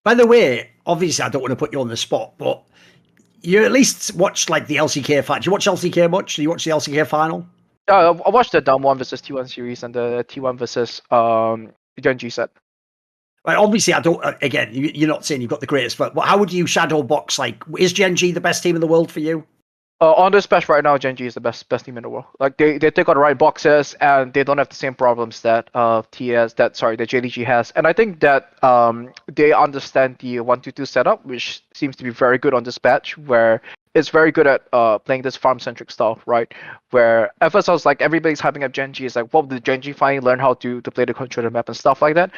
By the way, obviously I don't want to put you on the spot, but you at least watched like the LCK fight. Do you watch LCK much? Do you watch the LCK final? I watched the Damwon versus T1 series and the T1 versus GenG set. Like, obviously, I don't. Again, you're not saying you've got the greatest, but how would you shadow box? Like, is GenG the best team in the world for you? On this patch right now, GenG is the best team in the world. Like they take out the right boxes and they don't have the same problems that that JDG has. And I think that they understand the 1-2-2 setup, which seems to be very good on this patch, where it's very good at playing this farm-centric style, right? Where at first I was like, everybody's hyping up GenG. It's like, well, did GenG finally learn how to play the controller map and stuff like that?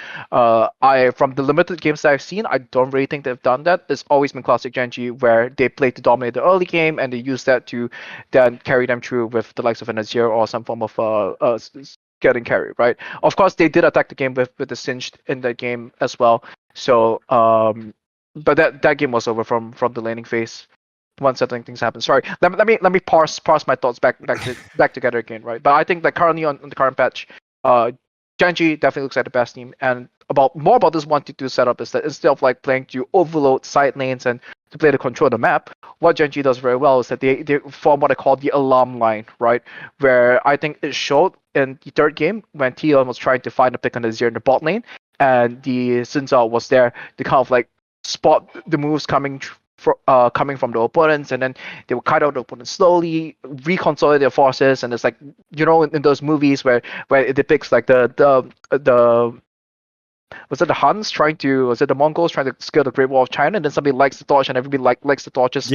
From the limited games that I've seen, I don't really think they've done that. It's always been classic GenG, where they play to dominate the early game and they use that to then carry them through with the likes of an Azir or some form of getting carry, right? Of course, they did attack the game with the Singed in that game as well. So, but that game was over from the laning phase. Once certain things happen. Sorry, let me parse my thoughts back together again, right? But I think that currently on the current patch, GenG definitely looks like the best team. And more about this 1-2 setup is that instead of like playing to overload side lanes and to play to control the map, what GenG does very well is that they form what I call the alarm line, right? Where I think it showed in the third game when T1 was trying to find a pick on the Azir in the bot lane, and the Xin Zhao was there to kind of like spot the moves coming from the opponents, and then they will cut out the opponents slowly, reconsolidate their forces, and it's like, you know, in those movies where it depicts like the was it the Mongols trying to scale the Great Wall of China, and then somebody lights the torch and everybody likes the torches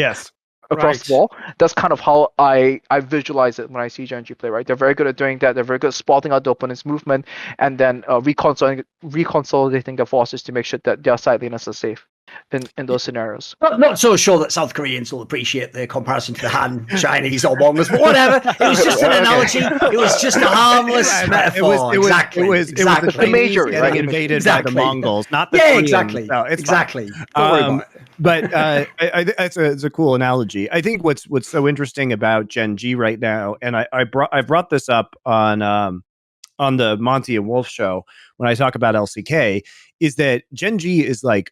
across the wall. That's kind of how I visualize it when I see GenG play, right? They're very good at doing that. They're very good at spotting out the opponent's movement and then reconsolidating their forces to make sure that their side laners are safe in those scenarios. Not so sure that South Koreans will appreciate the comparison to the Han Chinese or Mongols, but whatever. It was just an analogy. It was just a harmless metaphor. It was the major getting invaded by the Mongols, not the Koreans. Exactly. No, it's exactly. But it's a cool analogy. I think what's so interesting about GenG right now, and I brought this up on the Monte and Wolf show when I talk about LCK, is that GenG is like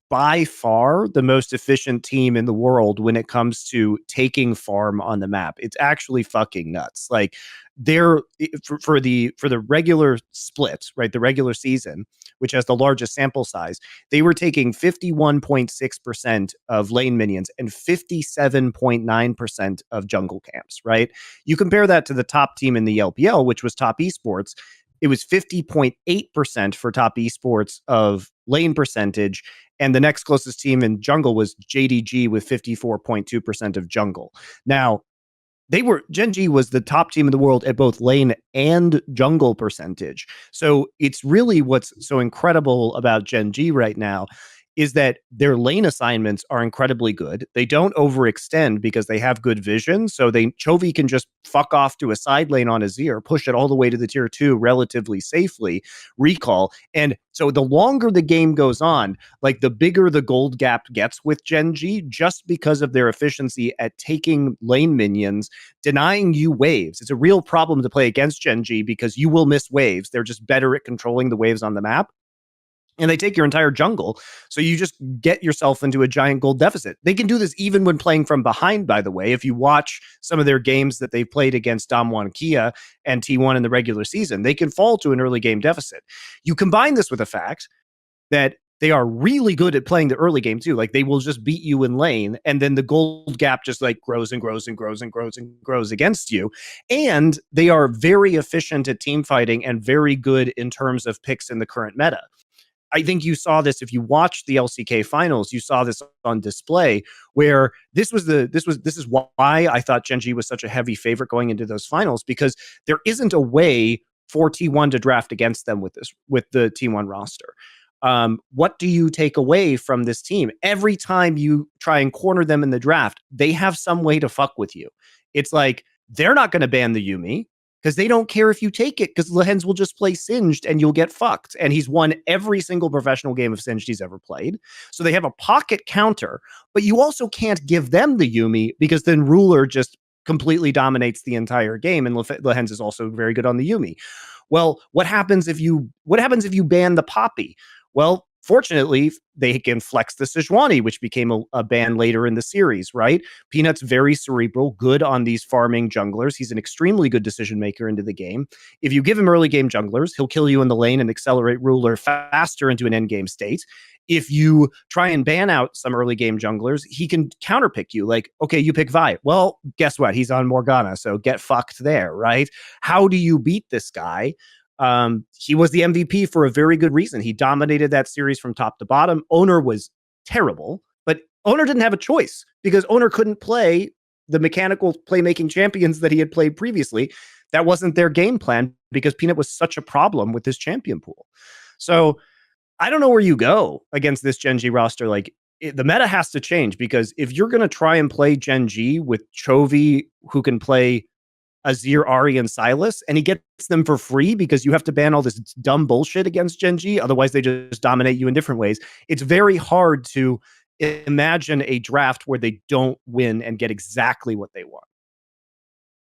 by far the most efficient team in the world when it comes to taking farm on the map. It's actually fucking nuts. Like they're for the regular split, right? The regular season, which has the largest sample size, they were taking 51.6% of lane minions and 57.9% of jungle camps, right? You compare that to the top team in the LPL, which was Top Esports. It was 50.8% for Top Esports of lane percentage. And the next closest team in jungle was JDG with 54.2% of jungle. Now, GenG was the top team in the world at both lane and jungle percentage. So it's really what's so incredible about GenG right now is that their lane assignments are incredibly good. They don't overextend because they have good vision. So Chovy can just fuck off to a side lane on Azir, push it all the way to the tier 2 relatively safely, recall. And so the longer the game goes on, like the bigger the gold gap gets with GenG, just because of their efficiency at taking lane minions, denying you waves. It's a real problem to play against GenG because you will miss waves. They're just better at controlling the waves on the map. And they take your entire jungle, so you just get yourself into a giant gold deficit. They can do this even when playing from behind, by the way. If you watch some of their games that they've played against Damwon Kia and T1 in the regular season, they can fall to an early game deficit. You combine this with the fact that they are really good at playing the early game too. Like they will just beat you in lane, and then the gold gap just like grows and grows and grows and grows and grows against you. And they are very efficient at team fighting and very good in terms of picks in the current meta. I think you saw this if you watched the LCK finals. You saw this on display, where this is why I thought GenG was such a heavy favorite going into those finals, because there isn't a way for T1 to draft against them with the T1 roster. What do you take away from this team? Every time you try and corner them in the draft, they have some way to fuck with you. It's like they're not going to ban the Yuumi, because they don't care if you take it, because Lehens will just play Singed and you'll get fucked. And he's won every single professional game of Singed he's ever played. So they have a pocket counter, but you also can't give them the Yuumi, because then Ruler just completely dominates the entire game, and Lehens is also very good on the Yuumi. Well, what happens if you ban the Poppy? Well, Fortunately, they can flex the Sejuani, which became a ban later in the series, right? Peanut's very cerebral, good on these farming junglers. He's an extremely good decision maker into the game. If you give him early game junglers, he'll kill you in the lane and accelerate ruler faster into an end game state. If you try and ban out some early game junglers, he can counterpick you. Like, okay, you pick Vi. Well, guess what? He's on Morgana, so get fucked there, right? How do you beat this guy? He was the MVP for a very good reason. He dominated that series from top to bottom. Owner was terrible, but Owner didn't have a choice because Owner couldn't play the mechanical playmaking champions that he had played previously. That wasn't their game plan because Peanut was such a problem with his champion pool. So I don't know where you go against this GenG roster. Like, the meta has to change, because if you're going to try and play GenG with Chovy, who can play Azir, Ari, and Sylas, and he gets them for free because you have to ban all this dumb bullshit against GenG, otherwise they just dominate you in different ways. It's very hard to imagine a draft where they don't win and get exactly what they want.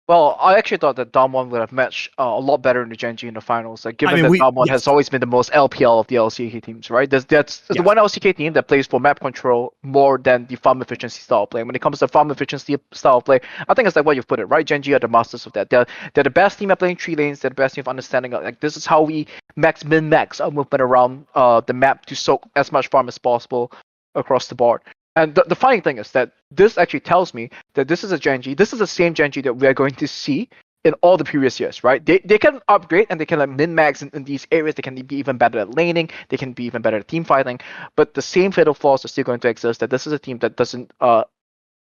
Well, I actually thought that Damwon would have matched a lot better in the GenG in the finals. Like, given that Damwon has always been the most LPL of the LCK teams, right? That's the one LCK team that plays for map control more than the farm efficiency style of play. When it comes to farm efficiency style of play, I think it's like what you've put it, right? GenG are the masters of that. They're the best team at playing 3 lanes. They're the best team of understanding, like, this is how we min-max our movement around the map to soak as much farm as possible across the board. And the funny thing is that this actually tells me that this is a GenG. This is the same GenG that we are going to see in all the previous years, right? They can upgrade and they can, like, min-max in these areas. They can be even better at laning. They can be even better at team fighting. But the same fatal flaws are still going to exist. That this is a team that doesn't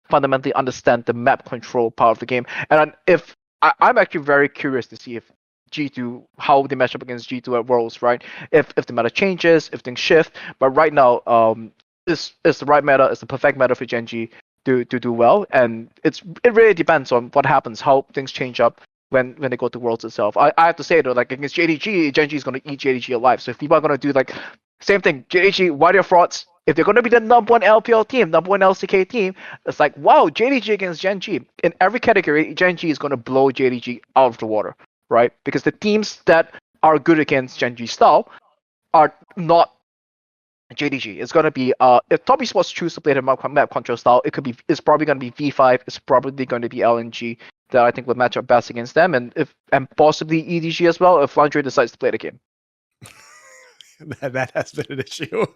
fundamentally understand the map control part of the game. And I'm actually very curious to see if G2, how they match up against G2 at Worlds, right? If the meta changes, if things shift. But right now, is the right meta, is the perfect meta for GenG to do well, and it really depends on what happens, how things change up when they go to Worlds itself. I have to say though, like, against JDG, GenG is going to eat JDG alive. So if people are going to do, like, same thing, JDG, why they're frauds? If they're going to be the number 1 LPL team, number 1 LCK team, it's like, wow, JDG against GenG. In every category, GenG is going to blow JDG out of the water, right? Because the teams that are good against GenG style are not JDG. It's gonna be if Top Esports choose to play the map control style, it's probably gonna be V5, it's probably gonna be LNG that I think would match up best against them, and possibly EDG as well if Landry decides to play the game. that has been an issue.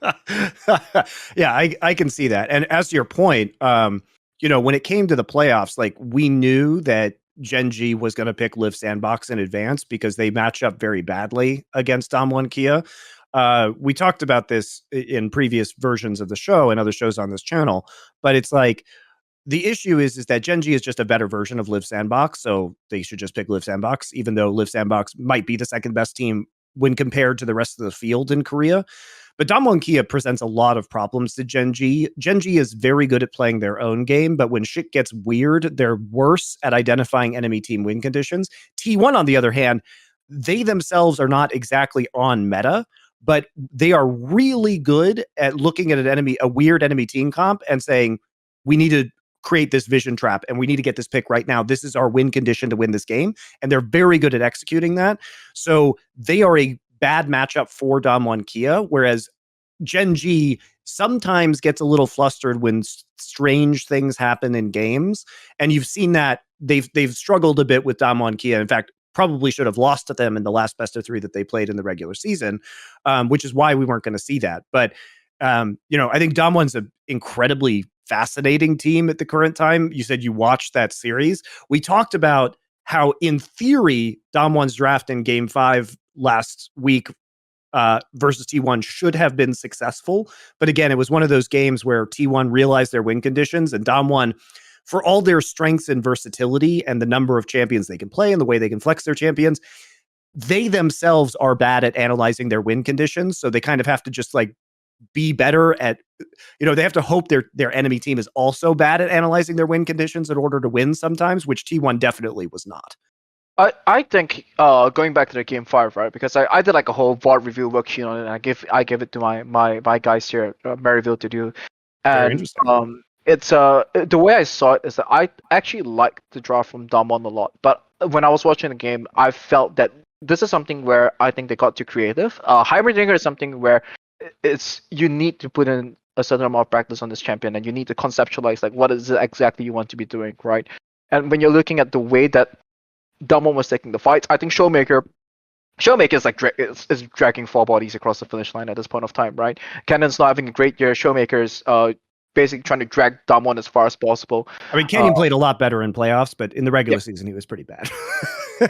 Yeah, I can see that. And as to your point, when it came to the playoffs, like, we knew that GenG was going to pick Live Sandbox in advance because they match up very badly against Damwon Kia. We talked about this in previous versions of the show and other shows on this channel, but it's like, the issue is that GenG is just a better version of Live Sandbox, so they should just pick Live Sandbox, even though Live Sandbox might be the second best team when compared to the rest of the field in Korea. But Damwon Kia presents a lot of problems to GenG. GenG is very good at playing their own game, but when shit gets weird, they're worse at identifying enemy team win conditions. T1, on the other hand, they themselves are not exactly on meta, but they are really good at looking at a weird enemy team comp and saying, we need to create this vision trap and we need to get this pick right now. This is our win condition to win this game. And they're very good at executing that. So they are a bad matchup for Damwon Kia, whereas GenG sometimes gets a little flustered when strange things happen in games. And you've seen that they've struggled a bit with Damwon Kia. In fact, probably should have lost to them in the last best of 3 that they played in the regular season, which is why we weren't going to see that. But, I think Damwon's an incredibly fascinating team at the current time. You said you watched that series. We talked about how, in theory, Damwon's draft in Game 5 last week versus T1 should have been successful. But again, it was one of those games where T1 realized their win conditions, and Damwon, for all their strengths and versatility and the number of champions they can play and the way they can flex their champions, they themselves are bad at analyzing their win conditions. So they kind of have to just, like, be better at, they have to hope their enemy team is also bad at analyzing their win conditions in order to win sometimes, which T1 definitely was not. I think going back to the Game 5, right? Because I did, like, a whole VOD review worksheet on it, and I give it to my guys here at Maryville to do. And very interesting. It's the way I saw it is that I actually liked the draft from Damwon a lot, but when I was watching the game, I felt that this is something where I think they got too creative. Heimerdinger is something where it's you need to put in a certain amount of practice on this champion, and you need to conceptualize like what is it exactly you want to be doing, right? And when you're looking at the way that Damwon was taking the fights, I think Showmaker is like is dragging 4 bodies across the finish line at this point of time, right? Cannon's not having a great year. Showmaker's basically trying to drag Damwon as far as possible. I mean, Canyon played a lot better in playoffs, but in the regular season, he was pretty bad. But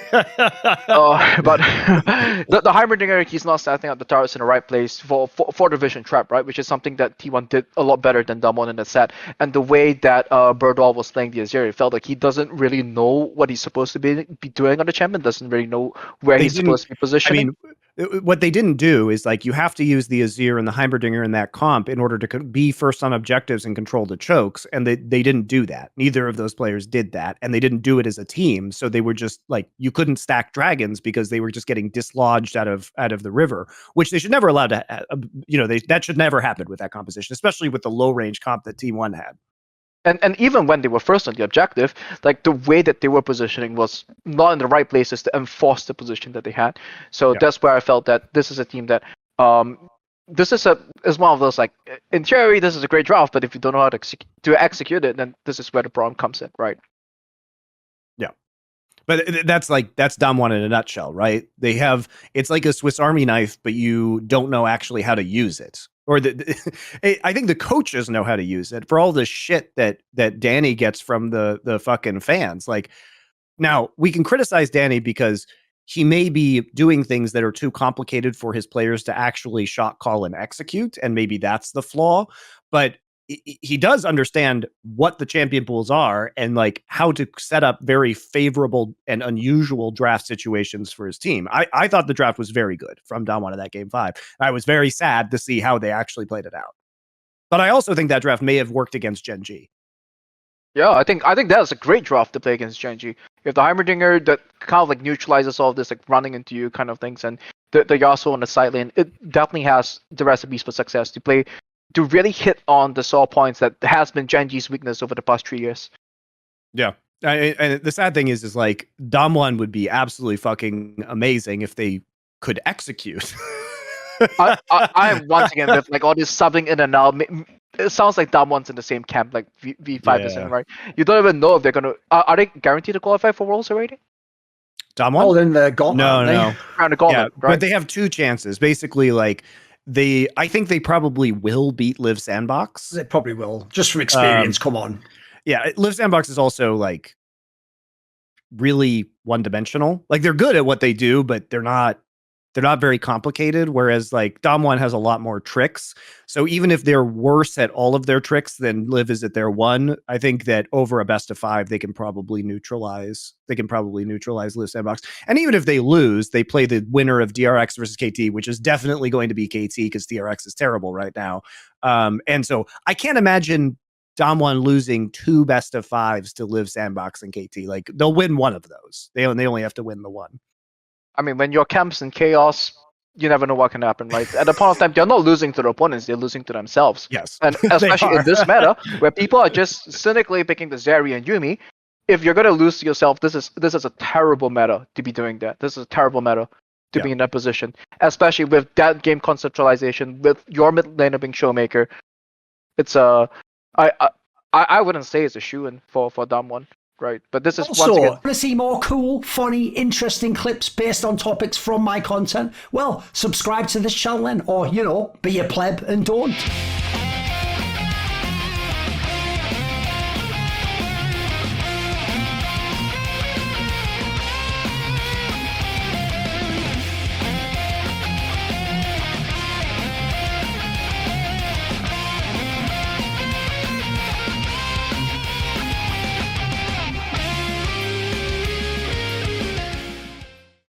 the Heimerdinger, he's not setting up the turrets in the right place for the vision trap, right? Which is something that T1 did a lot better than Damwon in the set. And the way that Birdwall was playing the Azir, it felt like he doesn't really know what he's supposed to be doing on the champion, doesn't really know where he's supposed to be positioning. I mean, what they didn't do is like you have to use the Azir and the Heimerdinger in that comp in order to be first on objectives and control the chokes, and they didn't do that. Neither of those players did that, and they didn't do it as a team. So they were just like, you couldn't stack dragons because they were just getting dislodged out of the river, which they should never allow to. That should never happen with that composition, especially with the low range comp that T1 had. And even when they were first on the objective, like the way that they were positioning was not in the right places to enforce the position that they had. So that's where I felt that this is a team that this is one of those, like, in theory this is a great draft, but if you don't know how to execute it, then this is where the problem comes in, right? Yeah. But that's Damwon in a nutshell, right? It's like a Swiss Army knife, but you don't know actually how to use it. Or I think the coaches know how to use it for all the shit that Danny gets from the fucking fans. Like, now we can criticize Danny because he may be doing things that are too complicated for his players to actually shot call and execute, and maybe that's the flaw. But he does understand what the champion pools are and like how to set up very favorable and unusual draft situations for his team. I thought the draft was very good from Damwon in that game 5. I was very sad to see how they actually played it out. But I also think that draft may have worked against GenG. Yeah, I think that's a great draft to play against GenG. You have the Heimerdinger that kind of like neutralizes all this like running into you kind of things, and the Yasuo on the side lane. It definitely has the recipes for success to really hit on the sore points that has been GenG's weakness over the past 3 years. Yeah. And the sad thing is like Damwon would be absolutely fucking amazing if they could execute. I once again, with like all this subbing in and out, it sounds like Damwon's in the same camp, like V5%, right? You don't even know if they're gonna. Are they guaranteed to qualify for Worlds already? Damwon? Oh, then the gauntlet. No. Around the gauntlet, right? But they have 2 chances. Basically, like I think they probably will beat Live Sandbox. They probably will, just from experience. Come on. Yeah, Live Sandbox is also like really one-dimensional. Like they're good at what they do, but they're not very complicated, whereas like Damwon has a lot more tricks. So even if they're worse at all of their tricks than Liv is at their one, I think that over a best of 5 they can probably neutralize Liv Sandbox. And even if they lose, they play the winner of DRX versus KT, which is definitely going to be KT because DRX is terrible right now. And so I can't imagine Damwon losing 2 best of 5s to Liv Sandbox and KT. Like they'll win one of those. They only have to win the one. I mean, when your camp's in chaos, you never know what can happen, right? At the point of time, they're not losing to the opponents, they're losing to themselves. Yes. And especially in this meta, where people are just cynically picking the Zeri and Yuumi, if you're going to lose to yourself, this is a terrible meta to be doing that. This is a terrible meta to be in that position. Especially with that game conceptualization, with your mid laner being Showmaker. It's I wouldn't say it's a shoo-in for Damwon. Right, but this is also, once again. Want to see more cool, funny, interesting clips based on topics from my content? Well, subscribe to this channel then, or, be a pleb and don't.